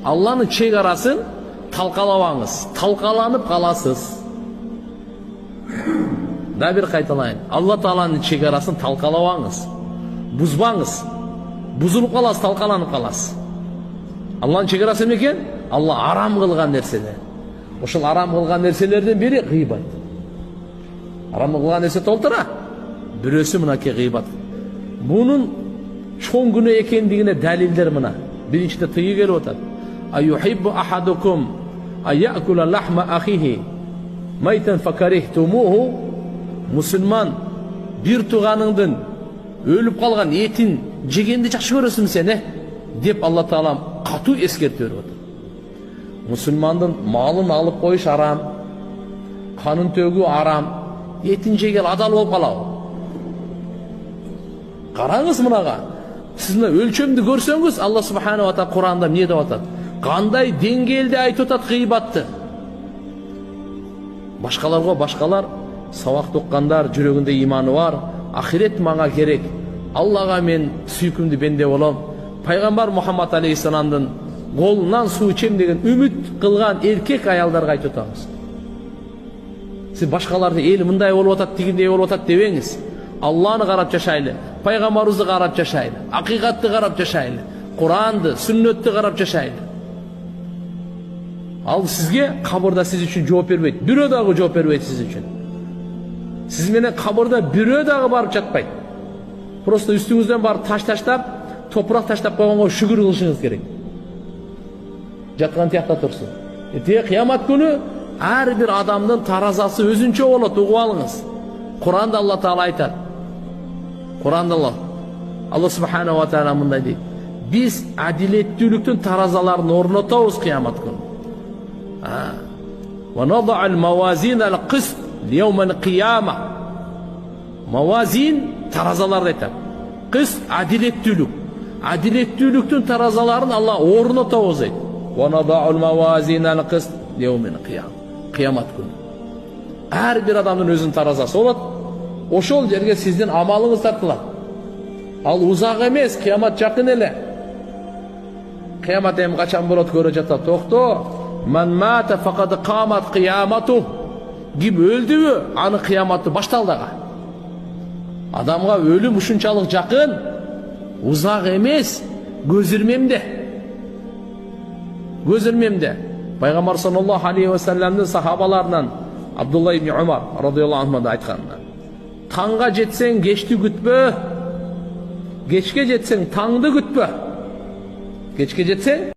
Allah'ın çegarasın talqalabаңыз, talqalanıp kalasız. Da bir qaytalayın. Allah Taala'nın çegarasını talqalabаңыз, buzbаңыз. Buzulup kalasız, talqalanıp kalasız. Allah'ın çegarası ne eken? Allah aram kılgan nerseler. Oşul aram kılgan nerselerden biri gıybat. Aram kılgan nerse толтыра. Birisi mınaki gıybat. Bunun çoğun günü ekendigine dalildir mına. Birinçide tıyı gelip otar. Ayyuhibbu ahadukum ayyakula lahma ahihi mayten fakarihtumuhu. Müslüman bir tuğanыңдын ölüp kalgan etin жегенди жақсы көрөсүң сен, деп Allah Taala катуу эскертип отыр. Müslümandын малын алып коюш арам, канын төгүү арам, этин жеген адал болуп калабы. Караңыз мынага. Сиз мына өлчөмдү көрсөңүз, Allah Subhanahu wa Taala Куранда эмне деп атат? Кандай деңгээлде айтып атат гыйбатты. Башкаларга башкалар сабак туккандар, жүрөгүндө иманы бар, ахирет мага керек. Аллага мен сүйкүмдүү бенде болом. Пайгамбар Muhammed алейхиссаламдын колунан суу ичем деген үмүт кылган эркек аялдарга айтып атабыз. Сиз башкаларды эл мындай болуп атат, тигиндей болуп атат дебеңиз. Алланы карап жашайлы, пайгамбарыбызды карап жашайлы, акыйкатты карап жашайлы, Куранды, сүннөттү карап жашайлы. Ал сизге кабырда сиз үчүн жооп бербейт. Бирөө дагы жооп бербейт сиз үчүн. Сиз менен кабырда бирөө дагы барып жатпайт. Просто üstüңүздөн барып таш таштап, топурак таштап койгонго шүгүр кылышыңыз керек. Жаткан тиякта турсун. Кыямат күнү ар бир адамдын таразасы өзүнчө болот, угуп алыңыз. Куранда Allah Taala айтат. Куранда Allah Subhanahu wa Taala мындай дейт. Биз адилеттүүлүктүн таразаларын орнотобуз кыямат күнү. Wa nada'al mawazin al-qist li-yawm al-qiyamah. Mawazin таразаларды айтат. Qist адилеттүүлүк. Адилеттүүлүктүн таразаларын Allah орнотобуз дейт. Wa nada'al mawazin al-qist li-yawm al-qiyamah. Кыямат күнү. Ар бир адамдын өзүнүн таразасы болот. Ошол жерге сиздин амалыңыз тартылат. Ал узак эмес, кыямат жакын эле. Кыямат эми качан болот көрө жатат. Токто. Man mata faqad qamat qiyamatuh. Ким өлдүбү, аны кыяматы башталды ага. Адамга өлүм ушунчалык жакын, узак эмес, көз ирмемде. Көз ирмемде. Пайгамбар саллаллаху алейхи ва салламдын сахабаларынан Abdullah ibn Umar radıyallahu anh'da aytkanlar. Tanga jetsen geçti gütbö. Geçke jetsen tangdı gütbö. Geçke jetsen